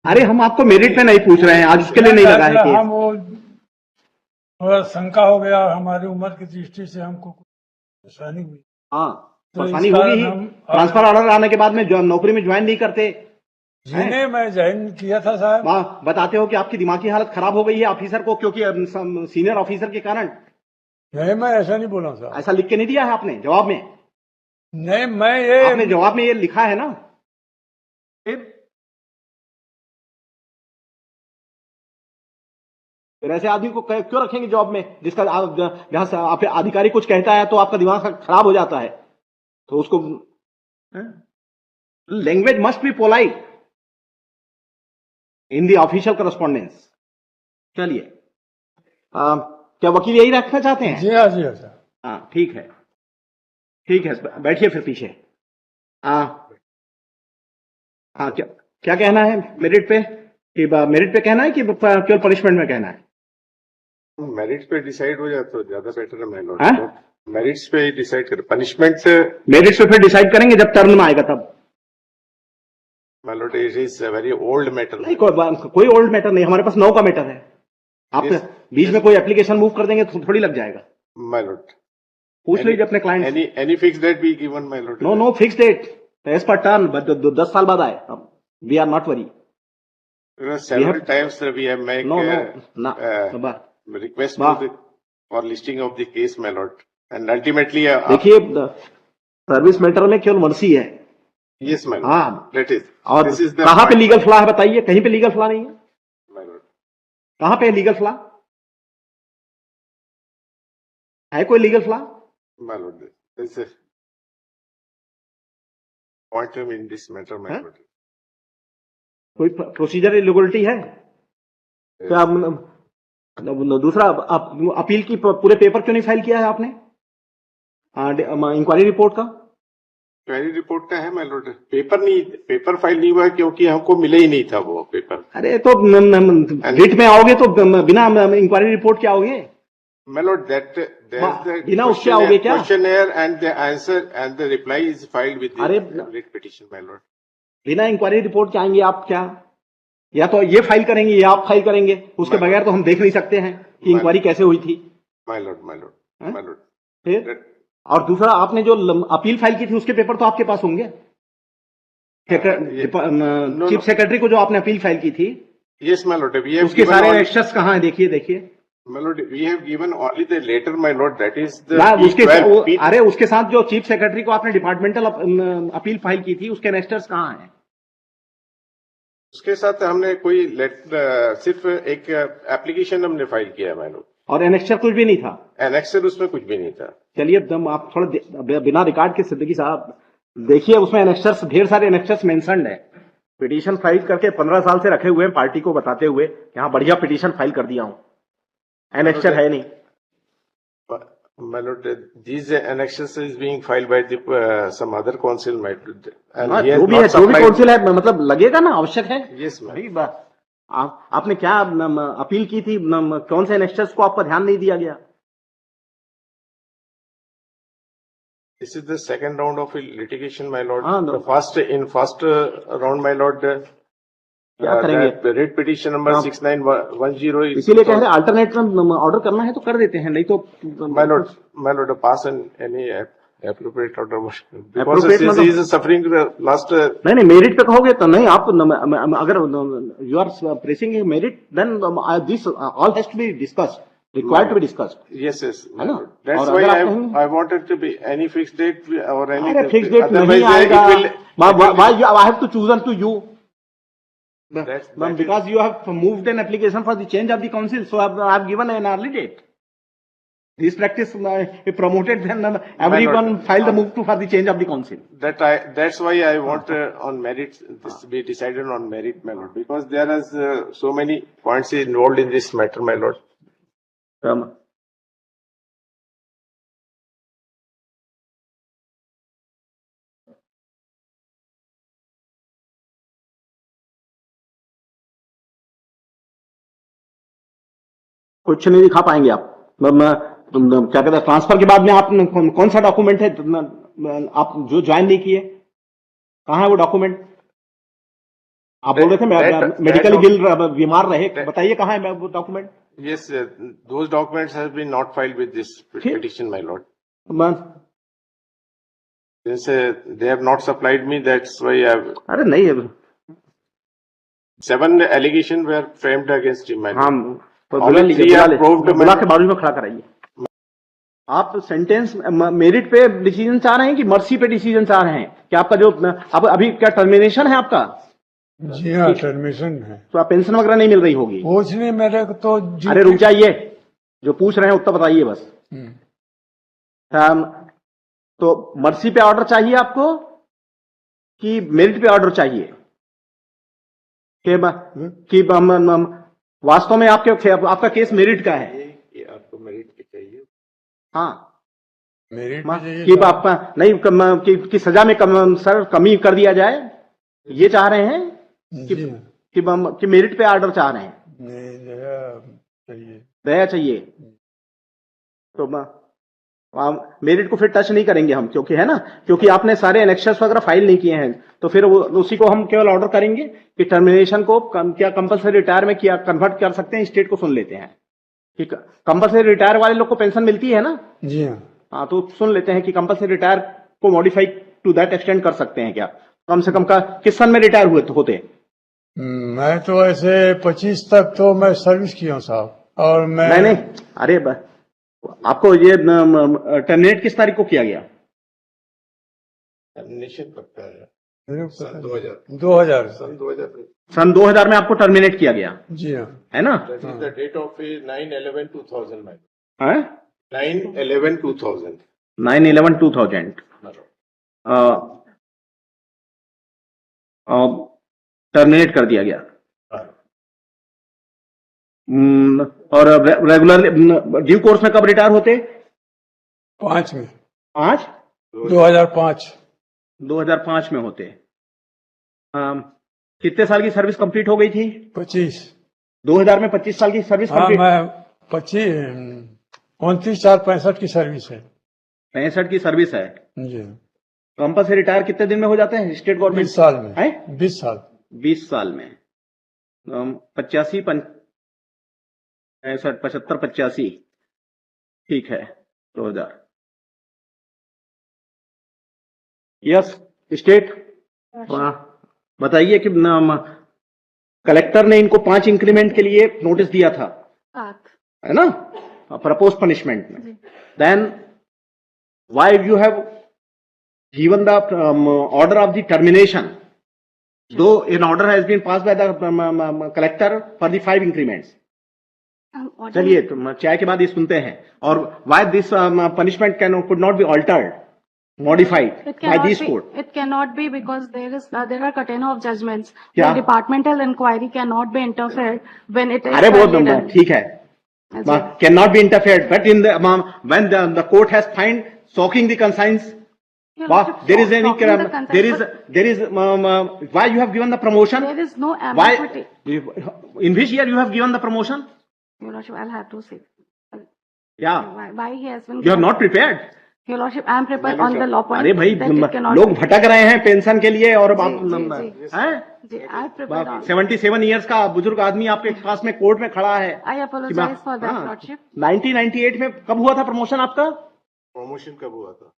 अरे हम आपको मेरिट पे नहीं पूछ रहे हैं, आज उसके लिए नहीं लगा है केस। हम वो थोड़ा शंका हो गया, हमारी उम्र की दृष्टि से हमको परेशानी हुई। हाँ तो परेशानी इस होगी कारण ही। हम ट्रांसफर ऑर्डर आने के बाद में जो नौकरी में ज्वाइन नहीं करते जिन्हें मैं ज्वाइन किया था साहब, वहाँ बताते हो कि आपकी दिमागी हालत खराब हो गई है ऑफिसर को, क्योंकि सीनियर ऑफिसर के कारण। नहीं मैं ऐसा नहीं बोला साहब। ऐसा लिख के नहीं दिया है आपने जवाब में? नहीं मैं ये आपने जवाब में ये लिखा है ना? फिर ऐसे आदमी को क्यों रखेंगे जॉब में, जिसका जहां से आप अधिकारी कुछ कहता है तो आपका दिमाग खराब हो जाता है, तो उसको language must be polite in the official correspondence. चलिए क्या वकील यही रखना चाहते हैं? जी हाँ सर। हाँ ठीक है, ठीक है, बैठिए फिर पीछे। हाँ क्या क्या कहना है मेरिट पे? कि मेरिट पे कहना है कि केवल पनिशमेंट में कहना है? मेरिट्स पे डिसाइड हो जाए तो ज्यादा बेटर है। मैं हाँ? मेरिट्स पे ही डिसाइड कर, पनिशमेंट से मेरिट पे फिर डिसाइड करेंगे जब टर्न में आएगा तब। My Lord it is a very old matter. नहीं कोई ओल्ड मैटर नहीं, हमारे पास 9 का मैटर है। आप बीच में कोई एप्लीकेशन मूव कर देंगे तो थोड़ी लग जाएगा। माय लॉर्ड पूछ लीजिए अपने client. Any fix date be given my lord? No fix date, as per turn, 10 साल बाद आए, we are not worry. Several times we have made request for listing of the case, my lord, and ultimately देखिए service matter में केवल mercy है। yes my lord, हाँ that is, और कहाँ पे लीगल फ्लॉ है बताइए? कहीं पे लीगल फ्लॉ नहीं है my lord। कहाँ पे लीगल फ्लॉ है? कोई legal flaw? my lord, this is point in this matter, my lord। कोई प्रोसीजर इलीगलिटी है क्या? दूसरा अपील की पूरे पेपर क्यों नहीं फाइल किया है आपने? इंक्वायरी रिपोर्ट का? इंक्वायरी रिपोर्ट का है माय लॉर्ड, पेपर फाइल नहीं हुआ है क्योंकि हमको मिले ही नहीं था वो पेपर। अरे तो रिट में आओगे तो बिना इंक्वायरी रिपोर्ट के आओगे? माय लॉर्ड दैट बिना उसके आओगे क्या? Questioner and the answer and the reply is filed with the writ petition my lord. बिना इंक्वायरी रिपोर्ट के आएंगे आप क्या? या तो ये फाइल करेंगे या आप फाइल करेंगे, उसके बगैर तो हम देख नहीं सकते हैं कि इंक्वायरी कैसे हुई थी। माय लॉर्ड फिर और दूसरा आपने जो अपील फाइल की थी उसके पेपर तो आपके पास होंगे। चीफ सेक्रेटरी को जो आपने अपील फाइल की थी, यस माय लॉर्ड, उसके सारे एनेक्सर्स कहाँ हैं? देखिए My lord, we have given only the letter, my lord, that is the अरे उसके साथ जो चीफ सेक्रेटरी को आपने डिपार्टमेंटल अपील फाइल की थी उसके एनेक्सर्स कहाँ हैं? उसके साथ हमने कोई सिर्फ एक एप्लीकेशन हमने फाइल किया है माय लॉर्ड, और एनेक्सर कुछ भी नहीं था? एनेक्सर उसमें कुछ भी नहीं था। चलिए आप थोड़ा बिना रिकॉर्ड के सिद्दीकी साहब देखिए, उसमें एनेक्सर्स, ढेर सारे एनेक्सर्स मेंशन्ड है। पिटीशन फाइल करके 15 साल से रखे हुए हैं पार्टी को बताते हुए कि हाँ बढ़िया पिटीशन फाइल कर दिया हूं, एनेक्सर है नहीं। My lord, these annexes is being filed by the some other council, my lord, and he has जो भी not है, जो भी supplied- काउंसिल है, मतलब लगेगा ना, आवश्यक है। Yes, ma'am. भाई आपने क्या अपील की थी? कौन से एनेक्सर्स को आपका ध्यान नहीं दिया गया? This is the second round of litigation, my lord. हाँ, The first round, my lord, क्या करेंगे? the writ petition number 6910 is इसीलिए कह रहे अल्टरनेट ऑर्डर करना है तो कर देते हैं, नहीं तो my lord, pass any appropriate order because Appropriate this मतलब- is suffering the last नहीं मेरिट पे कहोगे तो नहीं। आप अगर you are pressing merit then this all has to be discussed, required to be discussed. yes, है ना? that's और why अगर आप कहेंगे- I wanted to be any fixed date or any अरे फिक्स डेट नहीं otherwise आएगा। it will- Why I have to choose to you? That Because you have moved an application for the change of the council, so I have given an early date. This practice promoted, then everyone filed the move for the change of the council. That's why I want on merit this to be decided on merit, my lord, because there is so many points involved in this matter, my lord. कुछ नहीं दिखा पाएंगे आप। क्या कहते हैं, transfer के बाद में आप कौन सा डॉक्यूमेंट है आप जो ज्वाइन नहीं किए, कहाँ है वो डॉक्यूमेंट? आप बोल रहे थे that- मेडिकली that- बिल बीमार रहे, बताइए कहाँ है वो document? Yes, those documents have been not filed with this petition, my lord. Since they have not supplied me, that's why I have अरे नहीं, 7 allegations were framed against him, my lord. हाँ तो Only बुला लीजिए, 3 बुला are लीजिए, proved, बुला my के बाजू में खड़ा कराइए। आप सेंटेंस मेरिट पे डिसीजन चाह रहे हैं कि मर्सी पे डिसीजन चाह रहे हैं कि आपका जो अब अभी क्या टर्मिनेशन है आपका? जी हाँ, टर्मिनेशन है। तो आप पेंशन वगैरह नहीं मिल रही होगी? कुछ नहीं, मेरे को तो अरे रुक जाइए, जो पूछ रहे हैं उत्तर बताइए बस। तो मर्सी पे ऑर्डर चाहिए आपको कि मेरिट पे ऑर्डर चाहिए? कि वास्तव में आपका केस मेरिट का है? ये आपको मेरिट पे चाहिए? हाँ, मेरिट पे चाहिए कि आपका नहीं कि सजा में सर कमी कर दिया जाए, ये चाह रहे हैं कि मेरिट पे ऑर्डर चाह रहे हैं? नहीं, दया चाहिए। दया चाहिए तो मेरिट को फिर टच नहीं करेंगे हम, क्योंकि है ना, क्योंकि आपने सारे एनेक्शंस वगैरह फाइल नहीं किए हैं, तो फिर वो उसी को हम केवल ऑर्डर करेंगे कि टर्मिनेशन को क्या कंपलसरी रिटायर में किया कन्वर्ट कर सकते हैं, स्टेट को सुन लेते हैं कि कंपलसरी रिटायर वाले लोग को पेंशन मिलती है ना? जी हाँ। हाँ, तो सुन लेते हैं कि कंपलसरी रिटायर को मॉडिफाई टू दैट एक्सटेंड कर सकते हैं क्या? कम से कम का किस सन में रिटायर हुए होते? मैं तो ऐसे 25 तक तो मैं सर्विस किया हूँ साहब, और मैं नहीं अरे आपको ये टर्मिनेट किस तारीख को किया गया? टर्मिनेशन पक्का है सन 2000 सन 2000 में आपको टर्मिनेट किया गया, जी हाँ, है ना? That is the date of 9/11/2000, my lord. है 9/11/2000. 9/11/2000 टर्मिनेट कर दिया गया। और रेगुलर ड्यू कोर्स में कब रिटायर होते? 5 में, 5 2005 2005 में होते। कितने साल की सर्विस कंप्लीट हो गई थी? 25। 2000 में 25 साल की सर्विस हाँ, कंप्लीट? मैं 29/4/65 की सर्विस है। 65 की सर्विस है। जी, कंपल्सरी रिटायर कितने दिन में हो जाते हैं स्टेट गवर्नमेंट? 20 साल में है 20 साल 20 साल में 85 65 75 85 ठीक है 2000। यस स्टेट बताइए कि कलेक्टर ने इनको 5 इंक्रीमेंट के लिए नोटिस दिया था, है ना, प्रपोज पनिशमेंट में। Then why you have given the order of the termination, though an order has been passed by the collector for the 5 increments? चलिए चाय के बाद ये सुनते हैं। और why this punishment could not be altered, modified by this court? It cannot be because there are catena of judgments. क्या? The departmental inquiry cannot be interfered when it is अरे वो fairly done. ठीक है, cannot be interfered, but in the when the court has find shocking the conscience, there is any there is why you have given the promotion? There is no Why ambiguity. in which year you have given the promotion? Your Lordship, I'll have to say. Yeah, Why he has been. you are not prepared. Your Lordship, I am prepared on the law point. अरे भाई that it cannot लोग be. भटक रहे हैं pension के लिए और आप हैं जी, I am prepared on. 77 years का बुजुर्ग आदमी आपके पास में कोर्ट में खड़ा है। I apologize for that, Lordship. 1998 में कब हुआ था प्रमोशन आपका? प्रमोशन कब हुआ था?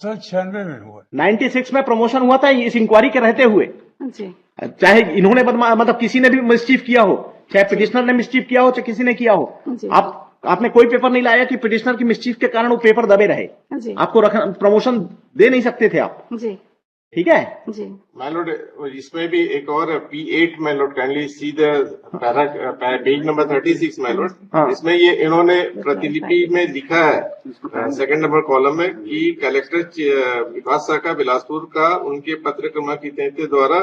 सर 96 में हुआ। 96 में प्रमोशन हुआ था इस इंक्वायरी के रहते हुए। जी, चाहे इन्होंने मतलब किसी ने भी मिसचीफ किया हो, चाहे पिटिशनर ने मिसचीफ किया हो, चाहे किसी ने किया हो, जी। आपने कोई पेपर नहीं लाया कि पिटिशनर की मिसचीफ के कारण वो पेपर दबे रहे। जी, आपको प्रमोशन दे नहीं सकते थे आप, जी, ठीक है? जी। My lord, इसमें भी एक और P8, my lord, kindly see the page number 36, my lord. हाँ। इसमें ये इन्होंने प्रतिलिपि में लिखा है 2nd नंबर कॉलम में कि कलेक्टर विकास शाखा बिलासपुर का उनके पत्र क्रमांक 33 द्वारा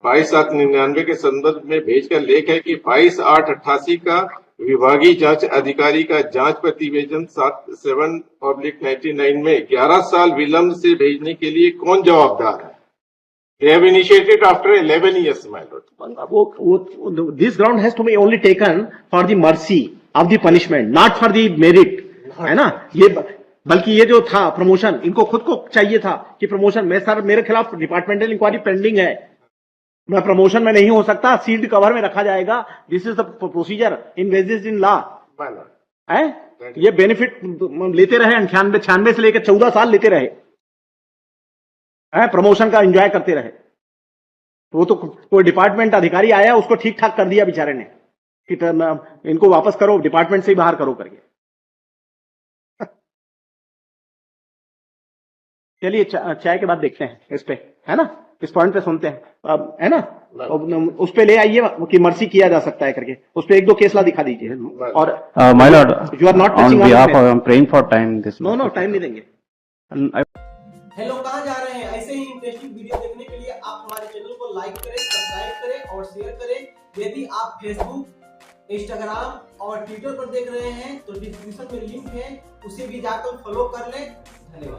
22/7/99 के संदर्भ में भेजकर लेख है कि 22/8/88 का विभागीय जांच अधिकारी का जांच प्रतिवेदन 7/7/99 में 11 साल विलंब से भेजने के लिए कौन जवाबदार है? They have initiated after 11 years, my lord. This ground has to be only taken for the mercy of the punishment, not for the merit, है ना? ये बल्कि ये जो था प्रमोशन, इनको खुद को चाहिए था कि प्रमोशन, मैं सर मेरे खिलाफ डिपार्टमेंटल इंक्वायरी पेंडिंग है, मैं प्रमोशन में नहीं हो सकता, सील्ड कवर में रखा जाएगा। This is the procedure invested in law है। ये बेनिफिट लेते रहे 96 से लेकर 14 साल लेते रहे हैं, प्रमोशन का एंजॉय करते रहे। वो तो कोई डिपार्टमेंट अधिकारी आया, उसको ठीक ठाक कर दिया बेचारे ने कि इनको वापस करो, डिपार्टमेंट से ही बाहर करो करके। चलिए चाय के बाद देखते हैं इस पे, है ना, इस पॉइंट पे सुनते हैं अब, है ना। उस पे ले आइए कि मर्सी किया जा सकता है करके, उस पे 1-2 केस ला दिखा दीजिए। और my lord, you are not on behalf of I am praying for time this. No time नहीं देंगे। हेलो, कहाँ जा रहे हैं? ऐसे ही इंटरेस्टिंग वीडियो देखने के लिए आप हमारे चैनल को लाइक करें, सब्सक्राइब करें और शेयर करें। यदि आप फेसबुक, इंस्टाग्राम और ट्विटर पर देख रहे हैं तो डिस्क्रिप्शन में लिंक है, उसे भी जाकर फॉलो कर लें। धन्यवाद।